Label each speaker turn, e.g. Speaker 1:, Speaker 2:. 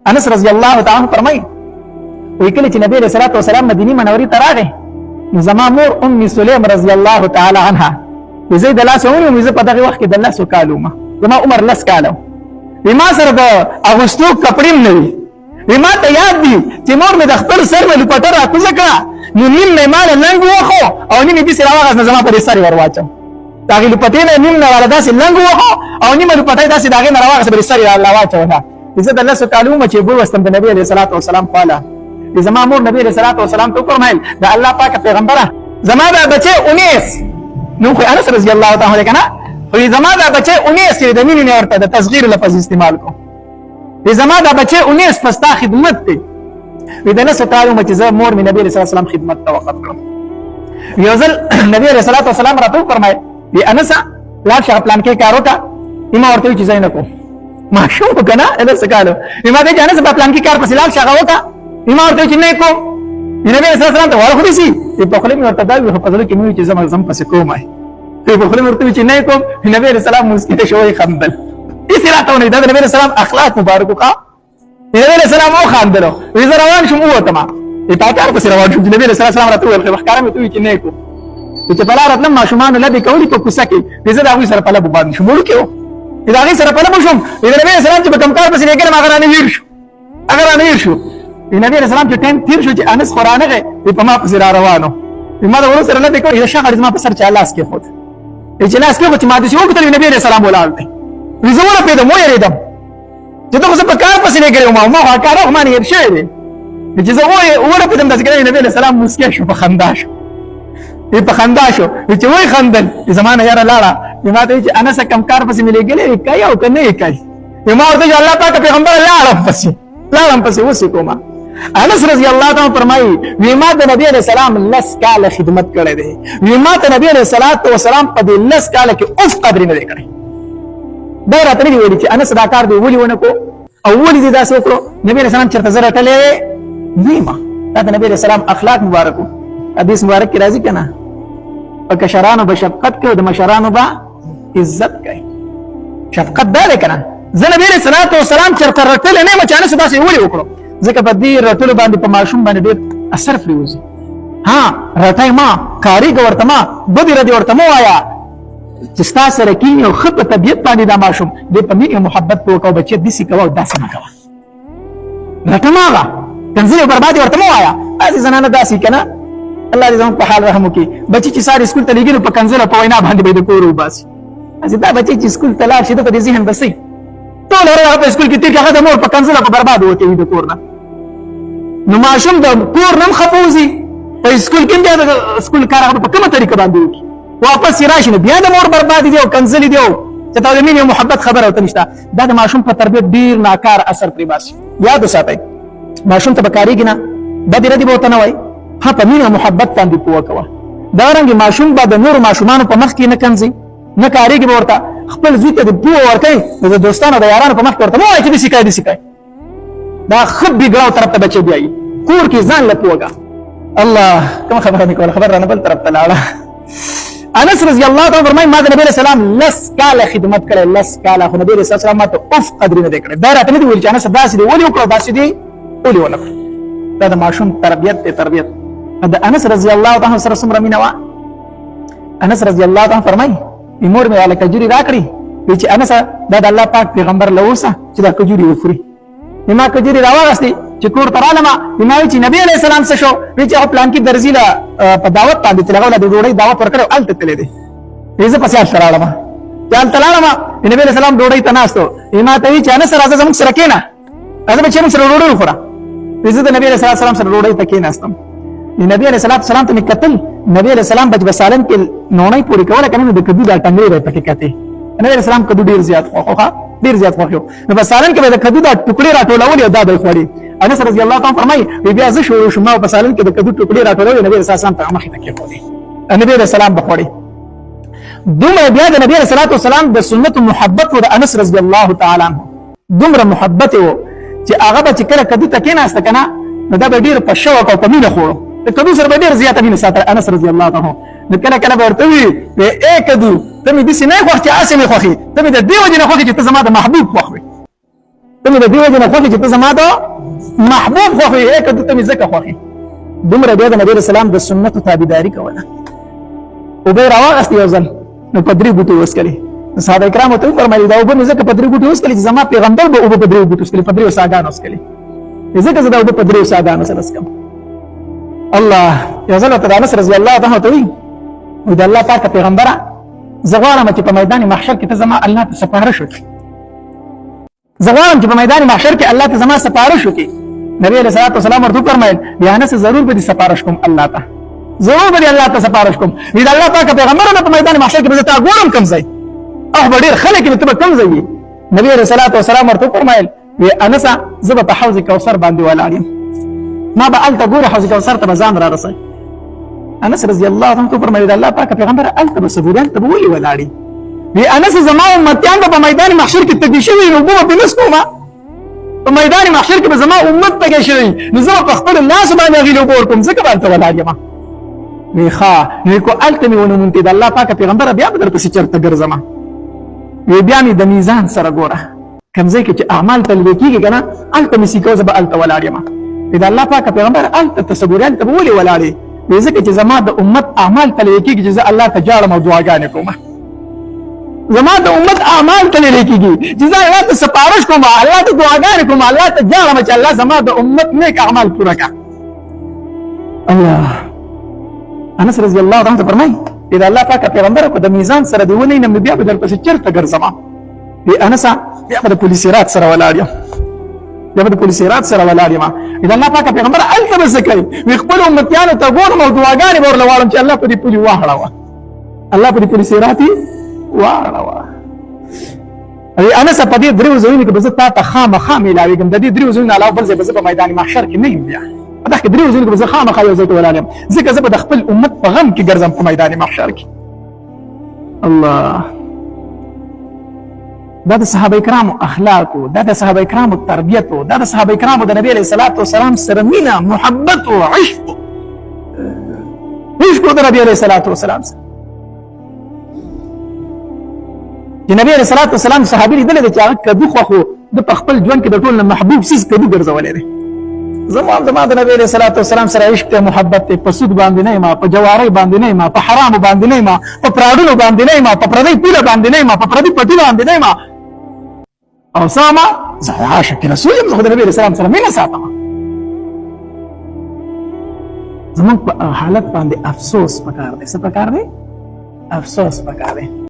Speaker 1: انس رضی الله تعالی عنہ فرمایي وی کله چې نبی علیہ الصلوۃ والسلام مدینه منورې ته راغی نو زما مور ام سلیم رضی الله تعالی عنها زه د لاس ونیوم زه په دغه وخت کې د لاسو کالو ما زما عمر لس کالو ما سره د اغوستو کپړې نه وي ما ته یاد دي چې مور مې د خپل سر مې لپټه راکوزه کړه نو نیم مې مال لنګ وخو او نیم دې سره واغس نه زما پر سر ور واچم داغه لپټې نه نیم نه ولا داسې لنګ وخو او نیم لپټې داسې داغه نه واغس پر سر ور واچو نه زه د لاسو کالو ما چې بو واستم د نبی علیہ الصلوۃ والسلام قاله زما مور نبی علیہ الصلوۃ والسلام ته فرمایل د الله پاک پیغمبره زما د بچي 19 نو خو انس رضی الله تعالی عنہ کنه وی زما د بچي 19 کې د مینې نه ورته د تصغیر لفظ استعمال کو وی زما د بچي 19 پستا خدمت ته وی د نس تعالی چې زما مور می نبی علیہ السلام خدمت ته وقف کړم یو ځل نبی علیہ الصلوۃ والسلام راته فرمایل وی انس لا شغل پلان کې کارو کا ما ورته چې زین کو ما شو کنه انس کالو ما ته انس په پلان کې کار پس لال شغل وکا ما ورته چې نه کو نبی علیہ السلام ته ورخو دي په خپل ورته دا په فضل کې مې چې زم پس کومای په خپل ورته چې نه کوم نبی علیہ السلام مسکته شوی خندل اسراته نه دا نبی علیہ السلام اخلاق مبارک کا نبی علیہ السلام او خندلو وی روان شوم وته ما په کار پس روان شوم نبی علیہ السلام راته ویل خبره مې ته چې نه کو چې په لار راتلم ماشومان لبي کولی په کوڅه کې زه دا وی سره په لبو باندې شوم ورکیو دا غي سره په لبو شوم نبی علیہ السلام چې په کم کار پس نه کړم هغه نه ویر شو هغه نه ویر شو نبی علیہ السلام چې ټیم تیر شو چې انس قرانه په ما پس را روانو ما دا ور سره لبي کوي شغل ما په سر چا لاس کې خود اجلاس کې چې ما د شو کتل نبی علیہ السلام ولاړ دی زه په دې مو یریدم چې تاسو په کار پسې نه کړو ما کارو ما نه ورشه دي چې زه وره په دې د ذکر نبی علیہ السلام مسکه شو په خندا شو په خندا شو چې وای خندل زمانه یاره لاړه ما ته چې انا کم کار پسې ملګری کوي او کنه کوي ما ورته الله پاک پیغمبر لاړم پسې وسی کومه انس رضی الله تعالی فرمایي ویما د نبی علیہ السلام لس کال خدمت کړی دی ویما ته نبی علیہ السلام په دې لس کال کې اوس قدر نه کړی دا راته دی ویلي چې انس دا کار دی ولي ونه کو او ولي دې داسې وکړو نبی علیہ السلام چرته زره ټلې نیما دا د نبی علیہ السلام اخلاق مبارکو حدیث مبارک کې راځي کنه او کشرانو بشفقت کوي د مشرانو با عزت کوي شفقت دا ده کنه زه نبی علیہ السلام چرته ټلې نه مچانه داسې ولي وکړو ځکه په دې رټلو باندې په ماشوم باندې ډېر اثر پریوزي ها رټای ما کاریګ ورته ما بدی ردی ورته مو وایا چې ستا سره کینې او ښه په طبیعت باندې دا ماشوم دې په مینې محبت په وکړو بچی داسې کوه او داسې مه کوه رټه ما هغه کنځلې او بربادي ورته مه وایا داسې زنانه داسې که نه الله دې زموږ په حال رحم وکړي بچي چې ساري سکول ته لېږي نو په کنځلو په وینا باندې به یې د کور وباسي هسې دا بچی چې سکول ته لاړ شي ده په دې ذهن بسئ ټول هغه په سکول کې تیر هغه د مور په کنځله په برباد وته وي د کور نه نو ماشوم د کور نم خفوزي په سکول کې بیا د سکول کار هغه په کومه طریقه باندې وکړي واپس راشي بیا د مور برباد دی او کنځلې دی چې تا د مینې محبت خبره وته نشته دا د ماشوم په تربیت ډیر ناکار اثر پرې باسي یاد وساتئ ماشوم ته بکاریږي نه بد ردی به وته نه وای ها په مینې محبت باندې پوه کوه دا رنګ ماشوم به د نور ماشومانو په مخ کې نه کنځي نه کاریږي به ورته خپل زوی ته د پوه ورکوي د دوستانو د یارانو په مخ کې ورته مه وایي چې دې سکای دا خب بګړاو طرف ته بچي بیایي کور کې ځان له پوهه الله کوم خبره نه کوله خبر رانه بل طرف ته لاړه انس رضی الله تعالی فرمایي ما د نبی رسول الله لس کاله خدمت کړې لس کاله خو نبی رسول الله ماته اوف قدر نه کړې دا راته نه دی ویل چې انس داسې دی ولي وکړو داسې دی ولي ونه دا د ماشوم تربیت د انس رضی الله تعالی سره څومره مینه وه انس رضی الله تعالی فرمایي مور مې والا کجوري راکړي چې انس دا د الله پاک پیغمبر لوسه چې دا کجوري وخوري ما کجوري راوغستې چې کور ته رالم ما وی چې نبی علیہ السلام څه شو وی چې پلان کې درځي له په دعوت باندې تلغه د ډوډۍ دعوت ورکړو الته تللی دی زه پسې الته راړم نبی علیہ السلام ډوډۍ ته ناستو ما ته وی چې انس راځه زموږ سره کېنه راځه به چې موږ سره ډوډۍ وخوره زه د نبی علیہ السلام سره ډوډۍ ته کېناستم نبی علیہ السلام ته مې کتل نبی علیہ السلام بچ بسالن کې نونۍ پوری کوله کنه د کدو دا ټنګې را پکې کته نبی علیہ السلام کدو ډیر زیات خوخه ډیر زیات خوخه نو بسالن کې د کدو دا ټوکړي راټولول او دا د خوړي انس رضی الله تعالی فرمایي بیا زه شو ما بسالن کې د کدو ټوکړي راټولول نبی علیہ السلام ته مخې ته کېږي نبی علیہ السلام بخوړي دومره بیا د نبی علیہ السلام د سنت محبت او د انس رضی الله تعالی عنہ دومره محبت او چې هغه به چې کله کدو تکې نه است کنه نو دا به ډیر په شوق او په مینه خوړو کدو سره به ډیر زیاته مینه ساتل انس رضی الله عنه نو کله ورته وی اے کدو ته مې دسی نه خوښ چې اسې مې خوښي ته مې د دې وجه نه خوښ چې ته زما د محبوب خوښ وي ته مې د دې وجې نه خوښې چې ته زما د محبوب خوښې یې که ته مې ځکه خوښې دومره بیا د نبي علیه السلام د سنتو تابعداري کوله اوبه یې راواغستې یو ځل نو په 3 بوټو وڅکلې صحابه کرامو ته وفرمایل دا اوبه مې ځکه په 3 بوټو وڅکلې چې زما پیغمبر به اوبه په 3 بوټو وڅکلې په 3 ساګانو وڅکلې ځکه زه دا اوبه په 3 ساګانو سره څکم الله یو ځل ورته د انس رضی الله عنه ته وایي وایي د الله پاکه پیغمبره زه غواړم چې په میدان محشر کې ته زما الله ته سپارښت وکړې زه غواړم چې په میدان محشر کې الله ته زما سپارښت وکړي نبی علیه الصلاة والسلام ورته وفرمایل یا انس ضرور به دې سپارښت کوم الله ته ضرور به دې الله ته سپارښت کوم وایي د الله پاکه پیغمبره نه په میدان محشر کې به زه تا ګورم کوم ځای به ډېر خلک وي ته به کوم ځای یې نبی علیه الصلاة والسلام ورته وفرمایل وایي انسه زه به په حوض کوثر باندې ولاړ یم ما به هلته ګوره حوض کوثر ته به ځان را رسوي انس رضی الله عنه فرمایي د الله پاک پیغمبر هلته به څه ګورې هلته به ولې ولاړې وایي انس زما امتیان به په میدان محشر کې تږي شوي نو اوبه به پرې نه څښومه په میدان محشر کې به زما امت تږی شوي نو زه به په خپلو لاسو باندې هغې له اوبه ورکوم ځکه به هلته ولاړ یم وایي ښه نو که هلته مې ونه موندې د الله پاکه پیغمبره بیا به درپسې چېرته ګرځمه وایي بیا مې د میزان سره ګوره کوم ځای کې چې اعمال تلوي کېږي که نه هلته مې سیکو زه به هلته ولاړ یم د الله پاکه پیغمبر هلته ته څه ګورې هلته به ولې ولاړې وایي ځکه چې زما د امت اعمال تلوي کېږي چې زه الله ته جاړم او دعاګانې کوم زما د امت اعمال تلوي کېږي چې زه الله ته سپارښت کوم الله ته دعاګانې کوم الله ته جاړم چې الله زما د امت نیک اعمال پوره کړه الله انس رضی الله عنه فرمایي د الله پاکه پیغمبر کو د میزان سره دی ونی نم بیا به درپسې چېرته ګرځم وایي انسه بیا به د پولیسرات سره ولاړ یم بیا به د پولیسرات سره ولاړ یم د الله پاکه پیغمبر هلته به څه کوي وایي خپلو امتیانو ته ګورم او دعاګانې به ورله واړم چې الله په دې پولي واړوه الله په دې پولیسرات یې واړوه وایي انسه په دې 3 ځایونو کې به زه تا ته خامخا میلاوېږم د دې 3 ځایونو علاوه بل ځای به زه په میدان محشر کې نه یم بیا په دغه 3 ځایونو کې به زه خامخا یو ځای کې ولاړ یم ځکه زه به د خپل امت په غم کې ګرځم په میدان محشر کې الله دا د صحابه کرامو اخلاق دا د صحابه کرامو تربیت دا د صحابه کرامو د نبی علیه الصلاة والسلام سره مینه محبت او عشق د نبی علیه الصلاة والسلام سره چې نبی علیه الصلاة والسلام صحابي لیدلی دی چې هغه کدو خوښ د په خپل ژوند کې د ټول نه محبوب څیز کدو ګرځولی دی زما د نبی علیه الصلاة والسلام سره عشق دی محبت دی په سود باندې نه یم په جوارۍ باندې نه یم په حرامو باندې نه یم په پراډونو باندې نه یم په پردۍ پوله باندې نه یم په پردي پټي باندې نه یم او ساما زه عاشق رسول یم زه خو د نبي علیه السلام سره مینه ساتم زموږ په حالت باندې افسوس پکار دی څه پکار دی افسوس پکار دی